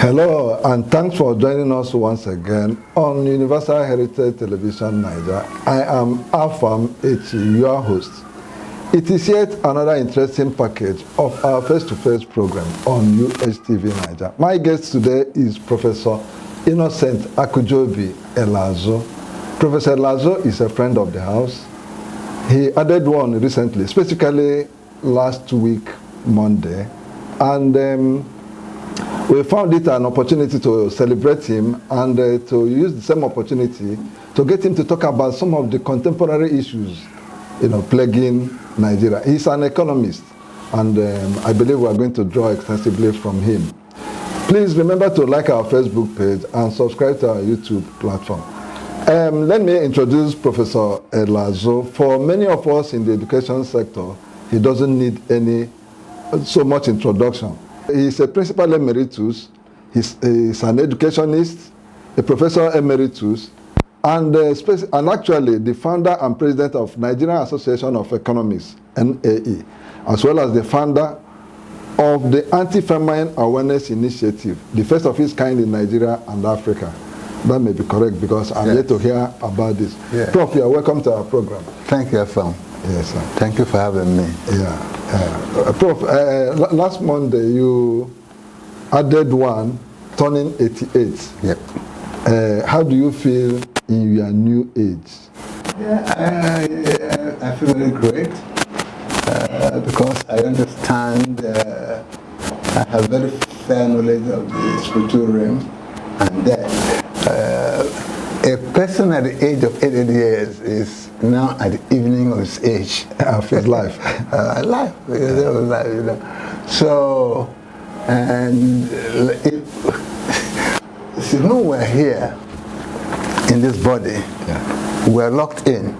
Hello, and thanks for joining us once again on Universal Heritage Television Niger. I am Afam Echi, your host. It is yet another interesting package of our face-to-face program on UHTV Niger. My guest today is Professor Innocent Akujobi Elazo. Professor Elazo is a friend of the house. He added one recently, specifically last week, Monday, and we found it an opportunity to celebrate him and to use the same opportunity to get him to talk about some of the contemporary issues, plaguing Nigeria. He's an economist, and I believe we are going to draw extensively from him. Please remember to like our Facebook page and subscribe to our YouTube platform. Let me introduce Professor Elazo. For many of us in the education sector, he doesn't need so much introduction. He's a principal emeritus, he's an educationist, a professor emeritus, and actually the founder and president of Nigerian Association of Economists, NAE, as well as the founder of the Anti-Famine Awareness Initiative, the first of its kind in Nigeria and Africa. That may be correct because I'm yet to hear about this. Yeah. Prof, you are welcome to our program. Thank you, Afam. Yes, sir. Thank you for having me. Yeah. Prof, last Monday you added one, turning 88. Yep. How do you feel in your new age? Yeah, I feel very great because I understand, I have very fair knowledge of the spiritual realm, and that a person at the age of 88 years is now at the evening of his age of his life. Life. So, and if we're here in this body, we're locked in.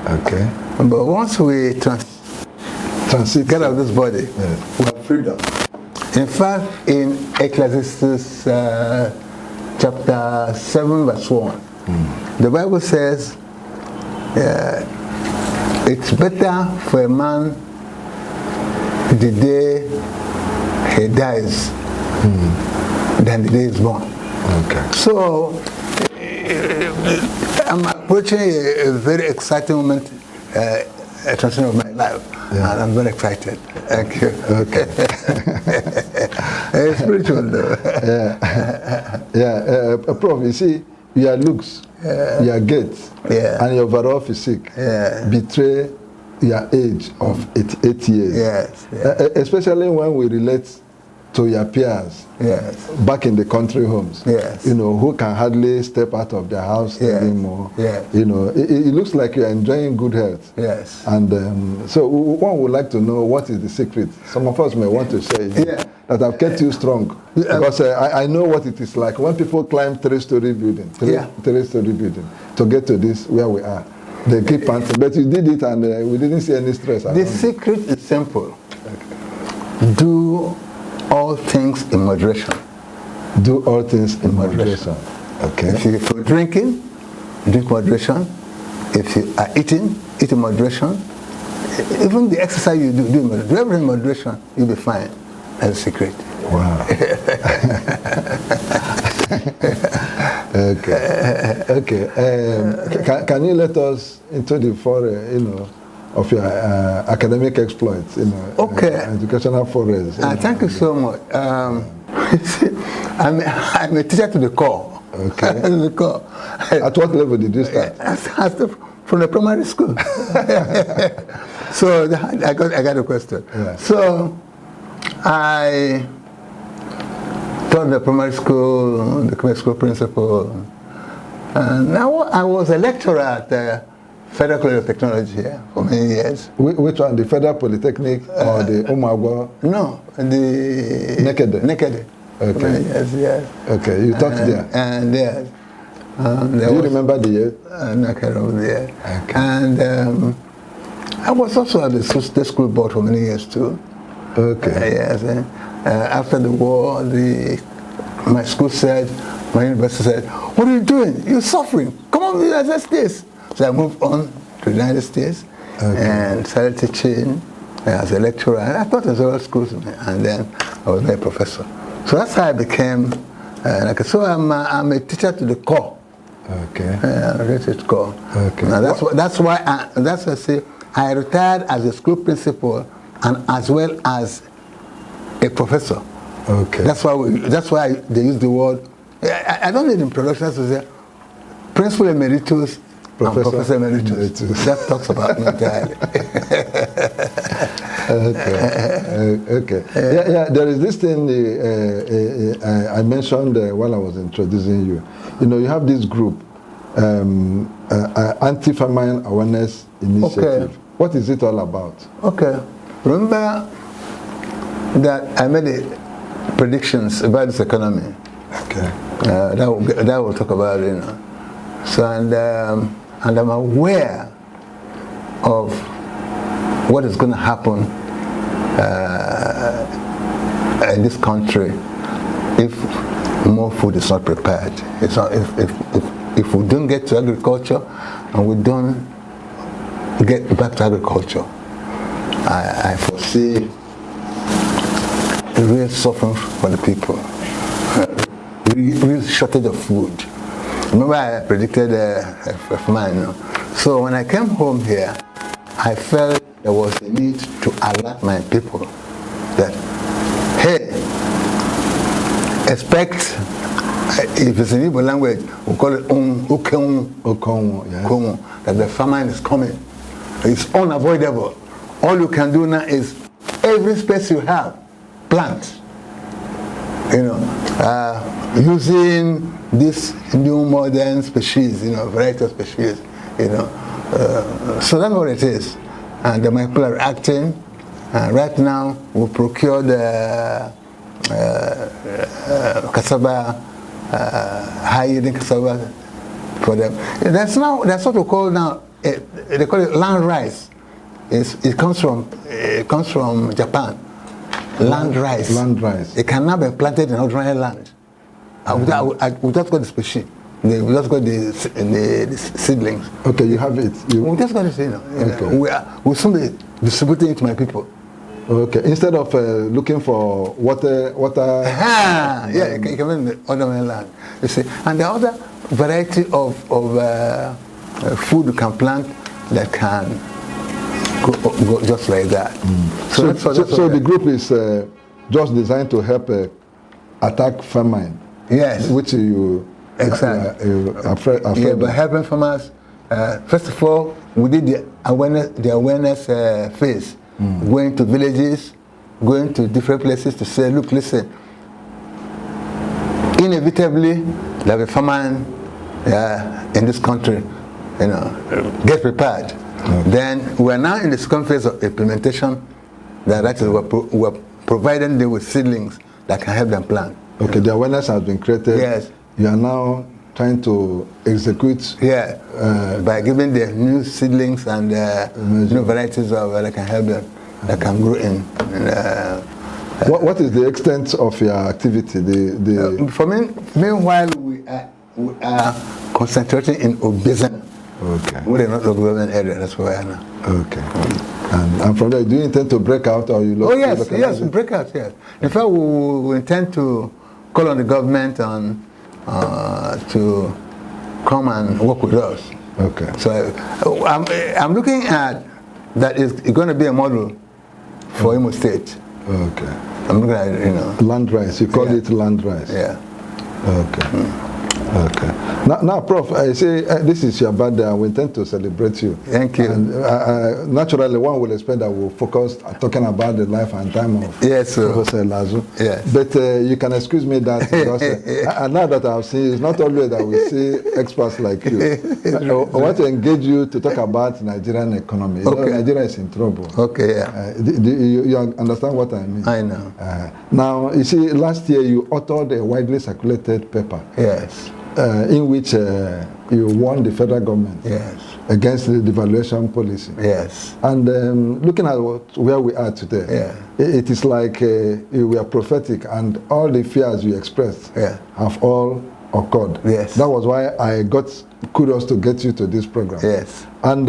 Okay. But once we transit, get out of this body, we have freedom. In fact, in Ecclesiastes chapter 7, verse 1, the Bible says, it's better for a man the day he dies than the day he's born. Okay. So I'm approaching a very exciting moment, a transition of my life, and I'm very excited. Thank you. Okay. It's spiritual though. Prof, you see, your looks, your gait, and your overall physique betray your age of 88 years. Yes. Especially when we relate to your peers back in the country homes. Yes. Who can hardly step out of their house anymore. Yes. It looks like you're enjoying good health. Yes. And so one would like to know what is the secret. Some of us may want to say that have kept you strong. Because I know what it is like when people climb three-story building to get to this where we are. They keep panting, but you did it and we didn't see any stress. The secret is simple. Do all things in moderation. Do all things in moderation. Okay. If you're drinking, drink moderation. If you are eating, eat in moderation. Even the exercise you do in moderation. Do everything in moderation, you'll be fine. That's the secret. Wow. Okay. Can you let us into the foray, of your academic exploits, educational forays? Thank you so much. I'm a teacher to the core. Okay. The core. At what level did you start? From the primary school. So I got a question. Yeah. So I taught the primary school, the primary school principal, and now I was a lecturer at the Federal College of Technology for many years. Which one, the Federal Polytechnic or the Umagwa? No, the Nekede. Okay. Yes. Okay, you taught there. And yes. Do you remember the year? Nekede, yeah. Okay. And I was also at the school board for many years too. Okay. Yes. After the war, my school said, my university said, "What are you doing? You're suffering. Come on to the United States." So I moved on to the United States and started teaching as a lecturer. And I taught in several schools, and then I was a professor. So that's how I became So I'm a teacher to the core. Okay. I'm a teacher to the core. Okay. Now that's why I say I retired as a school principal and as well as a professor. Okay. That's why they use the word. I don't need introduction to say principal emeritus and professor emeritus. That talks about me entirely. Okay. Yeah. There is this thing I mentioned while I was introducing you. You know, you have this group, Anti-Famine Awareness Initiative. Okay. What is it all about? Okay. Remember that I made predictions about this economy. Okay. That we'll talk about, you know. So and I'm aware of what is going to happen in this country if more food is not prepared. It's not, if we don't get to agriculture and we don't get back to agriculture, I foresee a real suffering for the people, real shortage of food. Remember I predicted a famine, you know? So when I came home here, I felt there was a need to alert my people that, hey, expect, if it's in Igbo language, we call it Okonwo, that the famine is coming. It's unavoidable. All you can do now is every space you have, plant. You know, using this new modern species, you know, variety of species, you know. So that's what it is. And the people are acting. Right now, we procured cassava, high-yielding cassava for them. That's what we call now. They call it land rice. It comes from Japan. Land rice. Land rice. It cannot be planted in ordinary land. We just got the species. We just got the seedlings. Okay, you have it. We just got it, you know. Okay. We'll soon be distributing it to my people. Okay. Instead of looking for water. Yeah, you can in the ordinary land. You see, and the other variety of food you can plant that can go just like that. So the group is just designed to help attack famine. Yes. Which you exactly. Afraid by helping farmers. First of all, we did the awareness phase, going to villages, going to different places to say, look, listen. Inevitably, there will be famine in this country. You know, get prepared. Okay. Then we are now in the second phase of implementation. That is, we're providing them with seedlings that can help them plant. Okay, the awareness has been created. Yes. You are now trying to execute. Yeah. By giving the new seedlings and new varieties of that can help them, that can grow in. What is the extent of your activity? Meanwhile, we are concentrating in Obezana. Okay. We're not the government area, that's where we are now. Okay. And from there, do you intend to break out or you look? Oh yes, break out, yes. In fact, we intend to call on the government and to come and work with us. Okay. So I'm looking at that is going to be a model for Imo State. Okay. I'm looking at, you know. Land rice. You call it land rice. Yeah. Okay. Okay. Now, Prof, I say this is your birthday and we intend to celebrate you. Thank you. And naturally, one will expect that we'll focus talking about the life and time of Professor Lazu. Yes. But you can excuse me that because now that I've seen, it's not always that we see experts like you. I want to engage you to talk about Nigerian economy. Okay. You know, Nigeria is in trouble. Okay, yeah. You understand what I mean? I know. Now, you see, last year you authored a widely circulated paper. Yes. In which you warned the federal government against the devaluation policy. Yes. And looking at where we are today, it is like we are prophetic and all the fears you expressed have all occurred. Yes. That was why I got kudos to get you to this program. Yes. And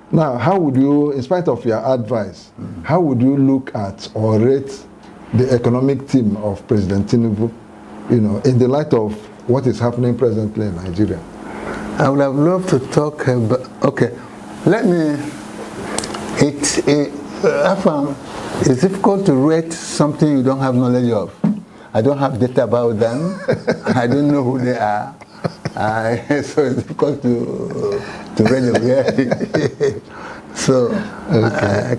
now, how would you, in spite of your advice, how would you look at or rate the economic team of President Tinubu in the light of what is happening presently in Nigeria? I would have loved to talk about, okay, let me, it's difficult to rate something you don't have knowledge of. I don't have data about them. I don't know who they are. So it's difficult to rate them. So okay. I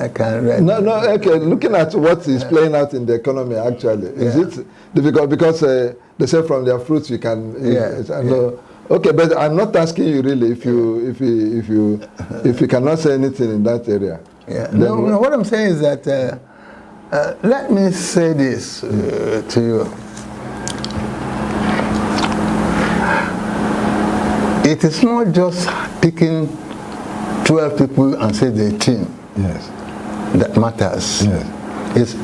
can't rate. No, okay. Looking at what is playing out in the economy, actually, is it difficult? Because they say from their fruits you can. Okay, but I'm not asking you really if you cannot say anything in that area. Yeah. No, what I'm saying is that let me say this to you. It is not just picking 12 people and say the team. Yes. That matters. Yes. It's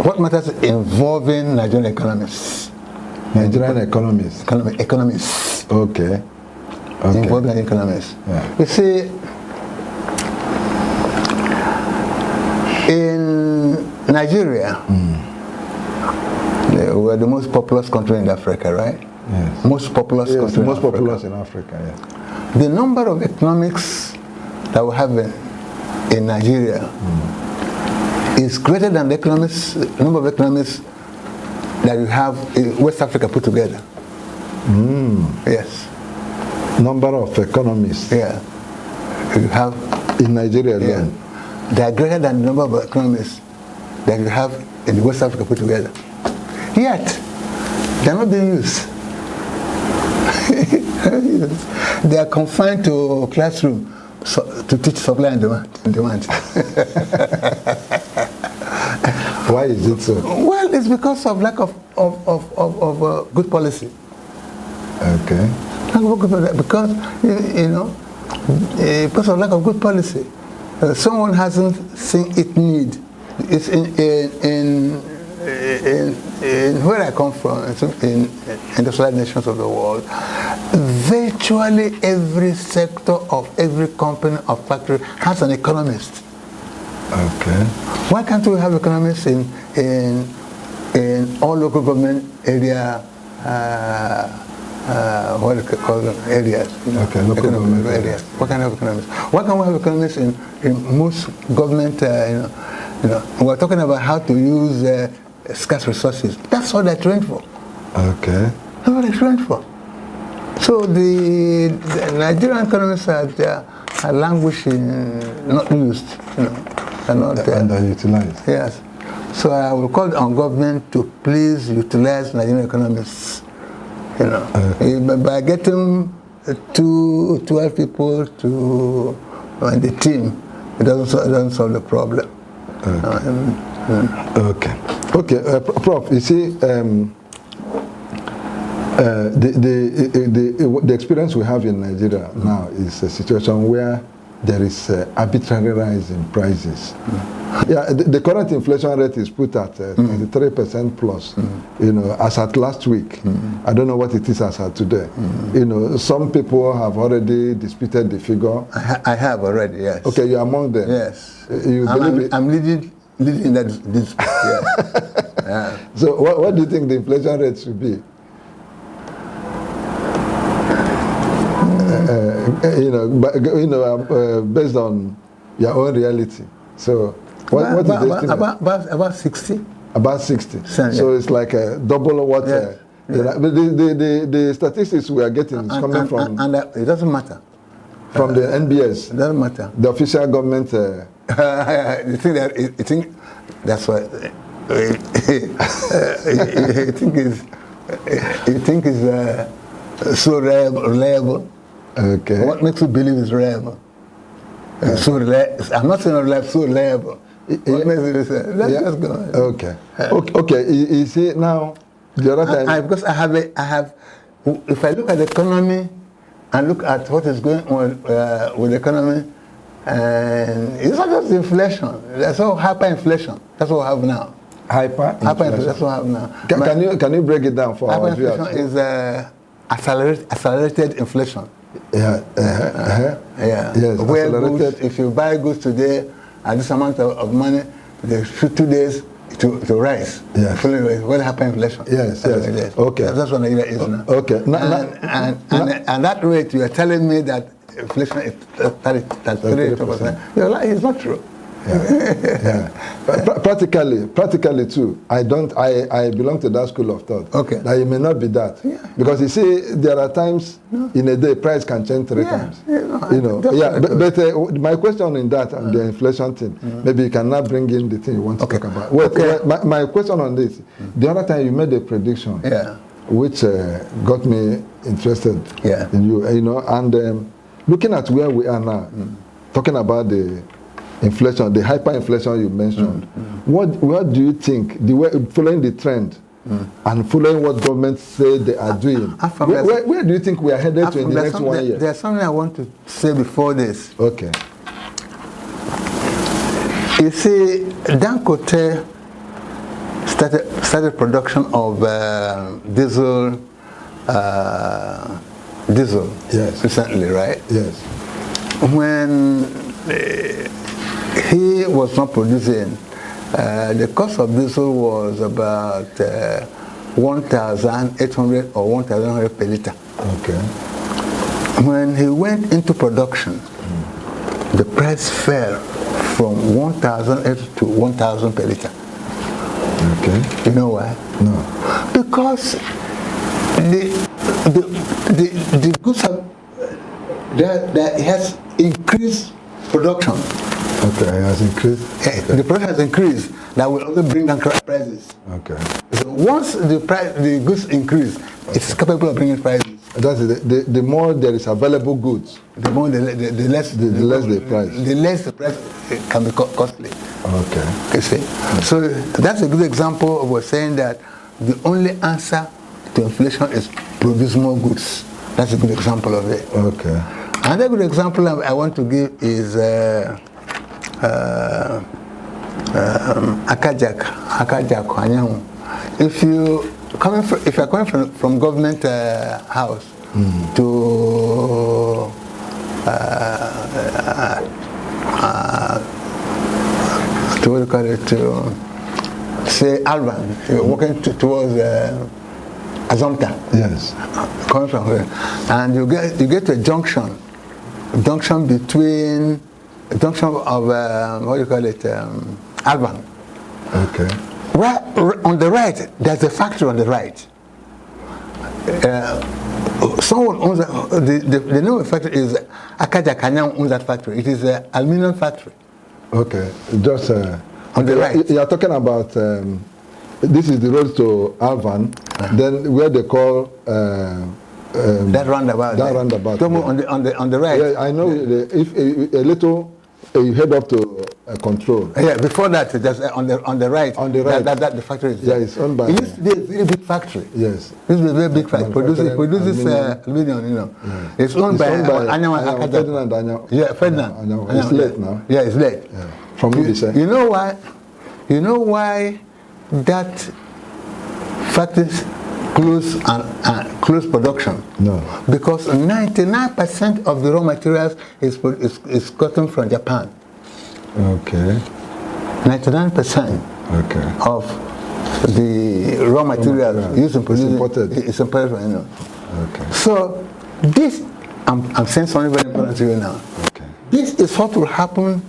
what matters involving Nigerian economists. Nigerian economists. Economists. Okay. Involving economists. Yeah. You see, in Nigeria, we're the most populous country in Africa, right? Yes. Most populous country most populous in Africa, yeah. The number of economics that we have in Nigeria is greater than the number of economists that you have in West Africa put together. Yes. Number of economists. Yeah. You have in Nigeria alone. Yeah. They are greater than the number of economists that you have in West Africa put together. Yet, they are not being used. They are confined to a classroom to teach supply and demand. Why is it so? Well, it's because of lack of good policy. Okay. Because because of lack of good policy, someone hasn't seen it need. It's in where I come from, in industrialized nations of the world, virtually every sector of every company or factory has an economist. Okay. Why can't we have economists in all local government area? What do you call them? Areas. Okay, local government areas. What kind of economists? Why can't we have economists in most government? We're talking about how to use scarce resources. That's what they're trained for. Okay. That's what they're trained for. So the Nigerian economists are languishing, not used, and not underutilized. Yes. So I will call on government to please utilize Nigerian economists. By getting 12 people on the team, it doesn't solve the problem. Okay. Prof, you see, the experience we have in Nigeria now is a situation where there is arbitrary rise in prices. Yeah, the current inflation rate is put at 23% plus. As at last week. I don't know what it is as at today. Some people have already disputed the figure. I have already. Yes. Okay, you're among them. Yes. I'm leading that dispute. Yeah. So, what do you think the inflation rate should be? Based on your own reality. So, what is the estimate? About 60. About 60. So it's like a double what. The statistics we are getting is coming from. And it doesn't matter. From the NBS. It doesn't matter. The official government. You think that's what. You think is so reliable. Okay. What makes you believe it's reliable? So I'm not saying reliable, so reliable. What makes it let's just go on. Okay. You see now, the other time. Because I have. If I look at the economy and look at what is going on with the economy, and it's not just inflation. That's all hyperinflation. That's what we have now. Hyperinflation. That's what we have now. Can you break it down for our viewers? Hyperinflation is accelerated inflation. Yes. Where goods, if you buy goods today at this amount of money, the 2 days to rise. Yes. What happened inflation? Yes, yes. Okay. That's what Nigeria is now. Okay. And that rate, you are telling me that inflation is 33%. You're like, it's not true. Yeah. Practically too. I belong to that school of thought. Okay. That it may not be that. Yeah. Because you see, there are times in a day price can change 3 times. Yeah, but my question in that the inflation thing, maybe you can now bring in the thing you want to talk about. Wait, my question on this. The other time you made a prediction, which got me interested in you. And looking at where we are now, talking about the inflation, the hyperinflation you mentioned, what do you think, following the trend and following what governments say they are doing, where do you think we are headed to in the next 1 year? There's something I want to say before this. Okay. You see, Dangote started production of diesel Yes. recently, right? Yes. When he was not producing, the cost of diesel was about 1,800 or 1,100 per liter. Okay. When he went into production, the price fell from 1,008 to 1,000 per liter. Okay. You know why? No. Because the goods have that has increased production. Okay, it has increased. The production has increased. That will also bring down prices. Okay. So once the goods increase, it's capable of bringing prices. That's the more there is available goods, the more the less the price. The less the price can be costly. Okay. You see. So that's a good example of us saying that the only answer to inflation is produce more goods. That's a good example of it. Okay. Another good example I want to give is Akajak. If you are coming from government house to what do you call it, to say Alban, you're walking towards Azomta. Yes. Coming from here, and you get to a junction between a junction of what do you call it, Alban. Okay. Right on the right, there's a factory on the right. Someone owns the name of the factory is Akaja Kanyang owns that factory. It is an aluminum factory. Okay, just on the right. You are talking about this is the road to Alvan, then where they call that roundabout. That roundabout. On the right. Yeah, I know. If a little, you head up to control. Yeah, before that, just on the right. On the right. That the factory is. Yeah, it's owned by. It used to be a very big factory. Yes. It used to be a very big factory. Produces aluminum. Yeah. It's owned by Ferdinand. Yeah, Ferdinand. It's late now. Yeah, it's late. Yeah. From you know why? You know why that factory close production? No. Because 99% of the raw materials is gotten from Japan. Okay. 99% of the raw materials used in producing is imported from India. Okay. So this, I'm saying something very important to you now. Okay. This is what will happen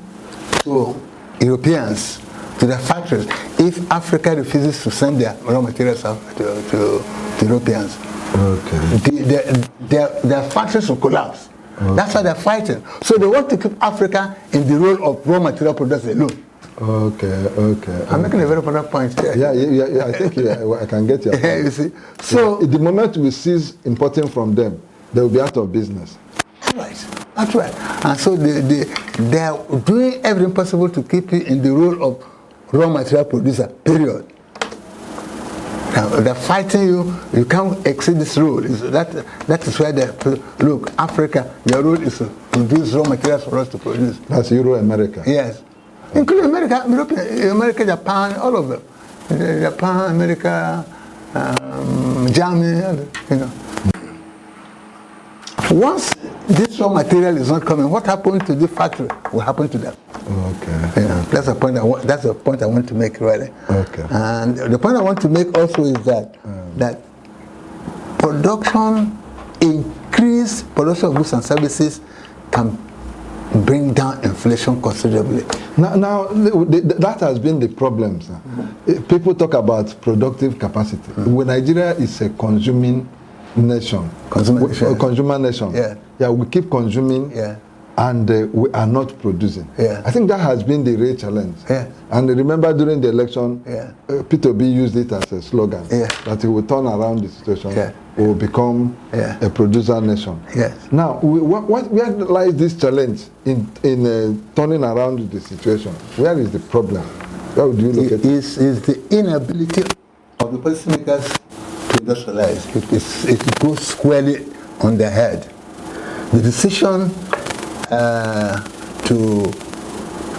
to Europeans, to their factories, if Africa refuses to send their raw materials out to Europeans. Okay. Their factories will collapse. Okay. That's why they're fighting. So they want to keep Africa in the role of raw material producer alone. Okay. I'm making a very important point there. Yeah. I think I can get your point. You see, so the moment we cease importing from them, they will be out of business. That's right. And so they are doing everything possible to keep you in the role of raw material producer. Period. Now, they're fighting you. You can't exceed this rule. That is why they look. Africa, your role is to produce raw materials for us to produce. That's Euro-America. Yes, including America, America, Japan, all of them. Japan, America, Germany. You know. Once this raw material is not coming, what happened to the factory will happen to them. Okay. That's the point I want to make, really. Okay. And the point I want to make also is that that increased production of goods and services can bring down inflation considerably. Now that has been the problem, sir. People talk about productive capacity. When Nigeria is a consuming nation, consumer nation. Yeah, we keep consuming, and we are not producing. I think that has been the real challenge. And remember, during the election, Peter Obi used it as a slogan that he will turn around the situation. We will become a producer nation. Now, where lies this challenge in turning around the situation? Where is the problem? Where would you look at it? Is the inability of the policymakers to industrialize. It goes squarely on their head. The decision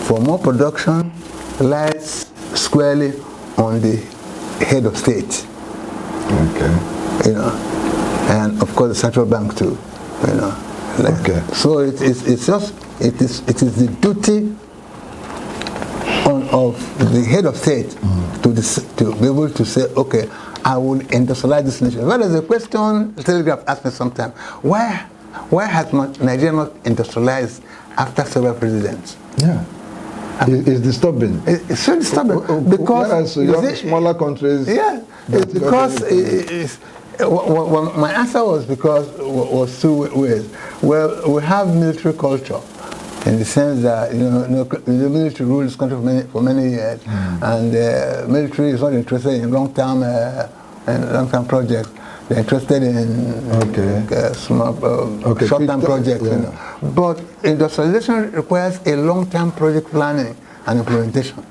for more production lies squarely on the head of state. Okay. And of course the central bank too. Okay. So it is the duty of the head of state to be able to say, okay, I will industrialize this nation. Well, there's a question the Telegraph asked me sometime. Why has Nigeria not industrialized after several presidents? It's disturbing. It's so disturbing because smaller countries. It's because my answer was two ways. Well, we have military culture, in the sense that the military ruled this country for many years, and the military is not interested in long-term projects. They're interested in short-term projects. But industrialization requires a long-term project planning and implementation.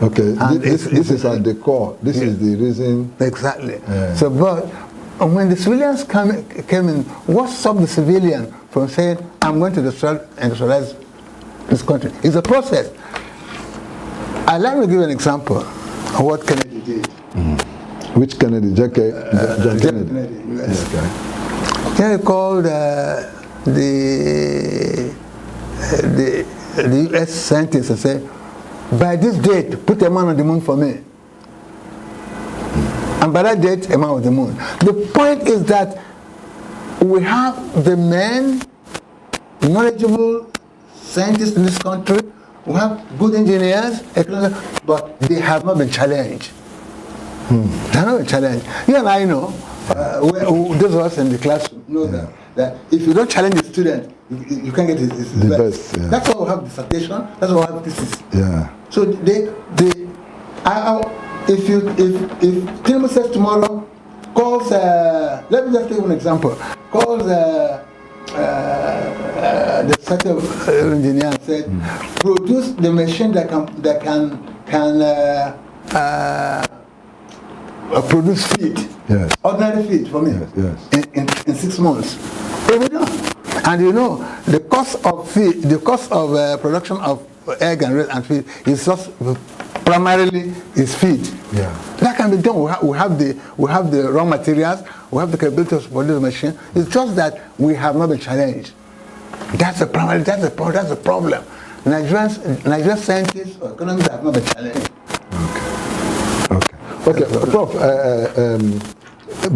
Okay, and this is at the core. This is the reason. Exactly. So, but when the civilians came in, what stopped the civilian from saying, I'm going to industrialize this country? It's a process. Let me give you an example of what Kennedy did. Which Kennedy? John Kennedy. Yes. Kennedy called the U.S. scientists and said, by this date, put a man on the moon for me. And by that date, a man on the moon. The point is that we have the men, knowledgeable scientists in this country, we have good engineers, but they have not been challenged. They have not been challenged. You and I know, those of us in the classroom know that if you don't challenge the student, you can't get his best. That's why we have dissertation. That's why we have thesis. So if Tinubu says tomorrow, calls, let me just take one example, calls the set of engineer and said, produce the machine that can produce feed, ordinary feed for me, in 6 months. And the cost of feed, the cost of production of egg and feed is just primarily is feed. That can be done. We have the raw materials, we have the capability to produce the machine. It's just that we have not been challenged. That's the problem. Nigerian scientists or economists have not been challenged. Okay, Prof,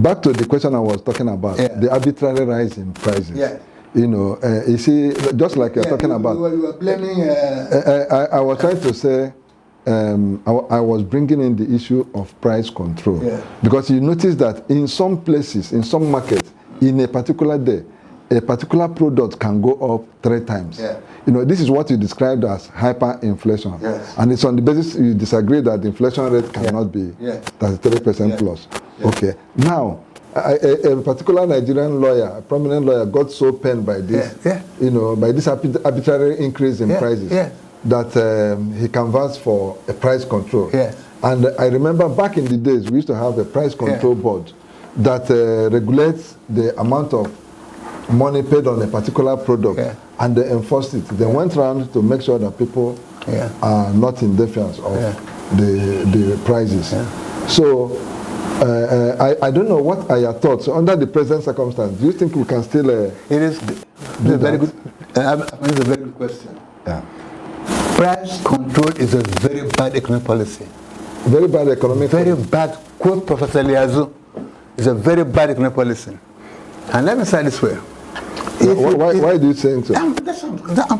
back to the question I was talking about, the arbitrary rise in prices. You see, just like you're talking about. You were blaming... I was trying to say, I was bringing in the issue of price control. Because you notice that in some places, in some markets, in a particular day, a particular product can go up 3 times. This is what you described as hyperinflation. And it's on the basis you disagree that the inflation rate cannot be 33% plus. Okay. Now, a particular Nigerian lawyer, a prominent lawyer, got so pained by this, by this arbitrary increase in prices, that he canvassed for a price control. And I remember back in the days, we used to have a price control board that regulates the amount of money paid on a particular product, and they enforced it. They went around to make sure that people are not in defiance of the prices. So I don't know, what are your thoughts under the present circumstance? Do you think we can still it is a very good it's a very good question. Yeah. Price control is a very bad economic policy. Very bad economic Very policy. bad, quote Professor Liazu, is a very bad economic policy. And let me say it this way. Why do you say so? I'm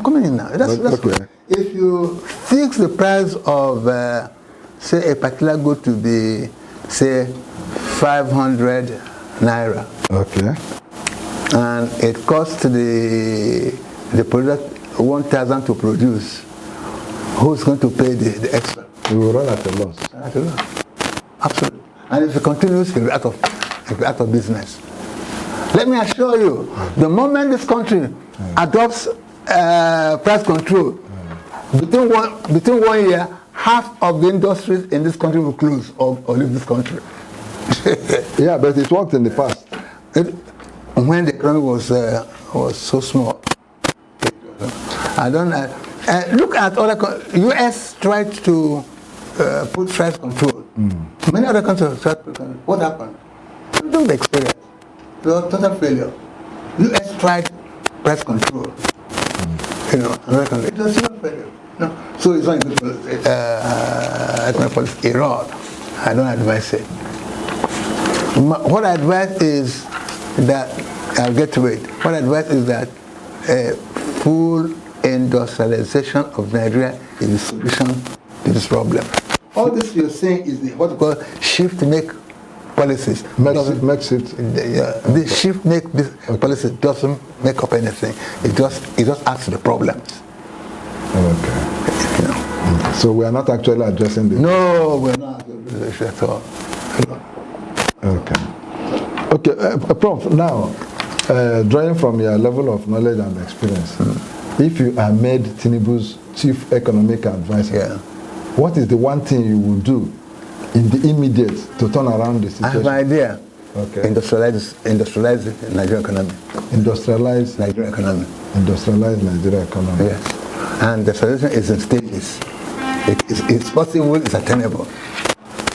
coming in now. That's Okay. good. If you fix the price of, say, a particular good to be, say, 500 naira, Okay. and it costs the product 1,000 to produce, who's going to pay the extra? We will run at a loss. Absolutely. And if it continues, you'll be out of business. Let me assure you, the moment this country adopts price control, between 1 year, half of the industries in this country will close or leave this country. Yeah, but it worked in the past. When the economy was so small. I don't look at other U.S. tried to put price control. Many other countries tried to put control. What happened? Look at the experience. It was total failure. U.S. tried price control. American, it was total failure. No. So it's not a good economic policy. Iran, I don't advise it. What I advise is that, I'll get to it, what I advise is that full industrialization of Nigeria is the solution to this problem. All this you're saying is what we call shift-make policies. Makes it. The shift-make policy doesn't make up anything. It just adds to the problems. Okay. So we are not actually addressing this. No, we're not addressing this at all. Okay. Okay, Prof, now, drawing from your level of knowledge and experience, if you are made Tinubu's chief economic advisor, what is the one thing you will do in the immediate to turn around the situation? I have an idea. Okay. Industrialize the Nigerian economy. Industrialize Nigerian economy. Industrialize Nigerian economy. Yes. And the solution is in stages. It's possible, it's attainable.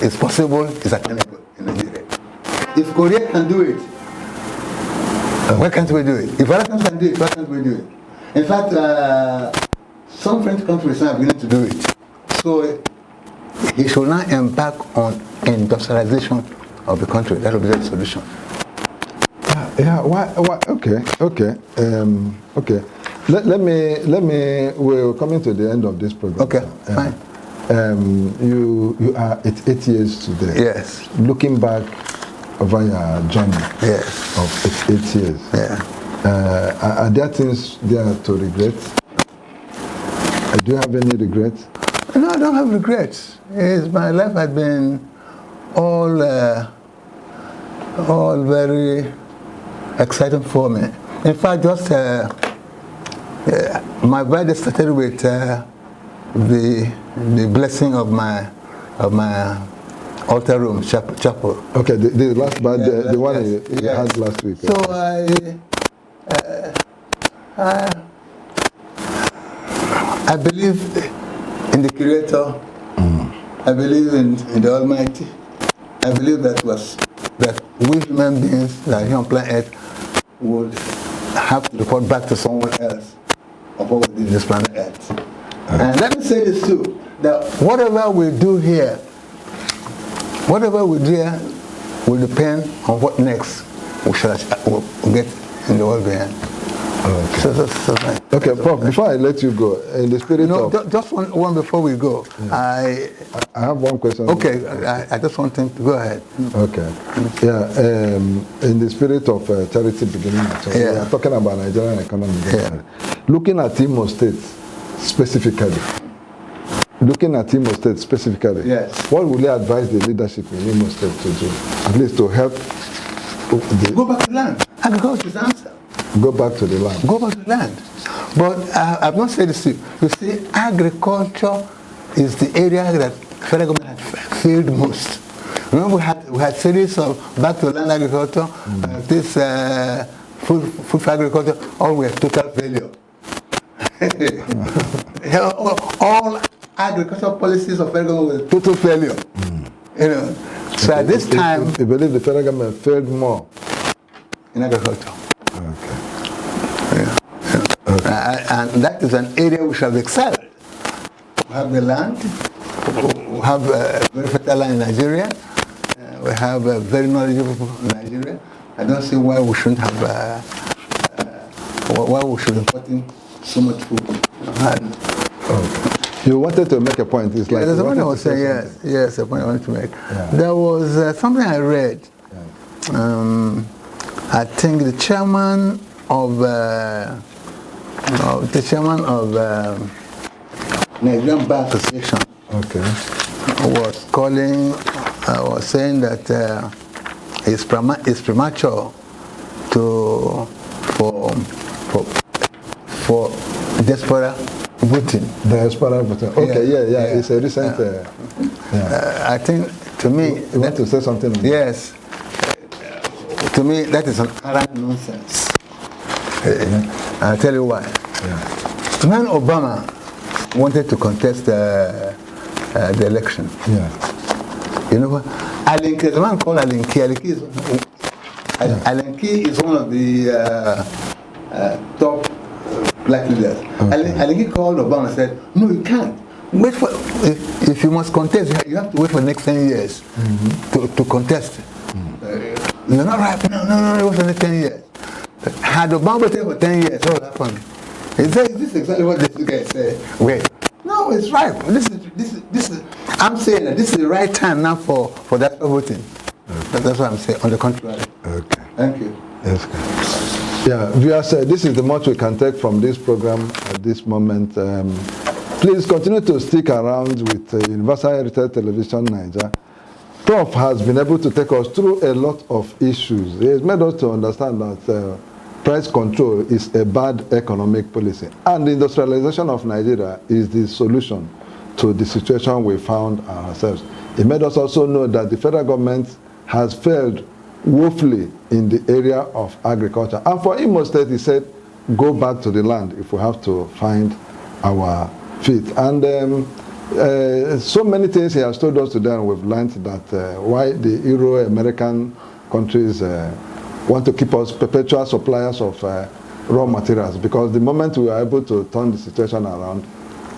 It's possible, it's attainable in Nigeria. If Korea can do it, why can't we do it? If other countries can do it, why can't we do it? In fact, some French countries are beginning to do it. So he should not embark on industrialization of the country. That will be the solution. Yeah. Why? Okay. Okay. Let me. We're coming to the end of this program. Okay. Fine. You are at 8 years today. Yes. Looking back over your journey. Yes. Of 8 years. Yeah. Are there things there to regret? Do you have any regrets? No, I don't have regrets. My life has been all very exciting for me. In fact, just my birthday started with the blessing of my altar room chapel. Okay, the last birthday, the one you had last week. So I believe in the Creator. I believe in the Almighty. I believe that we human beings that are here on planet Earth would have to report back to someone else of what we did in this planet Earth. And let me say this too, that whatever we do here will depend on what next we'll get in the world behind. Okay. Okay, Prof, before I let you go, in the spirit of... just one before we go. I have one question. Okay, I just want to go ahead. Okay. Yeah, in the spirit of charity beginning, we are talking about Nigerian economy. Yeah. Looking at Imo State specifically, yes. What would you advise the leadership in Imo State to do? At least to help... Go back to land. Agriculture is the answer. Go back to the land. Go back to the land. But I've not said this to you. You see, agriculture is the area that federal government has failed most. Remember, we had series of back to land agriculture, this food for agriculture, all were total failure. All agricultural policies of federal government were total failure. So at this time, you believe the federal government failed more in agriculture. Okay. Yeah. And that is an area we shall excel. We have the land, we have very fertile land in Nigeria, we have very knowledgeable people in Nigeria. I don't see why we shouldn't have, why we should import in so much food. Okay. You wanted to make a point. It's like there's a point I was saying, yes, a point I wanted to make. Yeah. There was something I read. Yeah. I think the chairman of Nigerian Bar Association was saying that it's premature for diaspora voting. Diaspora voting. Okay, yeah. It's a recent. I think, to me, you want to say something? Yes. To me, that is an arrant nonsense. I'll tell you why. Yeah. When Obama wanted to contest the election, you know what? Alinki, the man called Alinki. Alinki is one of the top black leaders. Alinki called Obama and said, "No, you can't. Wait for if you must contest, you have to wait for the next 10 years to contest. You're not right. No, it was only 10 years. Had Obama waited for 10 years, what would happen?" He said, "This is exactly what this guy said. Wait, no, it's right. This is. I'm saying that this is the right time now for that voting." That's what I'm saying. On the contrary. Okay. Thank you. Yes. Okay. Yeah, viewers, this is the much we can take from this program at this moment. Please continue to stick around with Universal Heritage Television Nigeria. Prof has been able to take us through a lot of issues. He has made us to understand that price control is a bad economic policy, and the industrialization of Nigeria is the solution to the situation we found ourselves. He made us also know that the federal government has failed woefully in the area of agriculture. And for Imo State, he said, go back to the land if we have to find our feet. And so many things he has told us today, and we've learned that why the Euro-American countries want to keep us perpetual suppliers of raw materials, because the moment we are able to turn the situation around,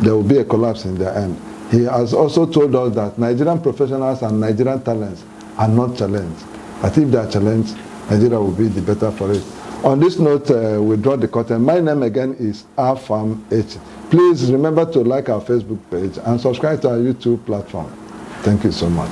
there will be a collapse in the end. He has also told us that Nigerian professionals and Nigerian talents are not challenged. But if they are challenged, Nigeria will be the better for it. On this note, we draw the curtain. My name again is Afam H. Please remember to like our Facebook page and subscribe to our YouTube platform. Thank you so much.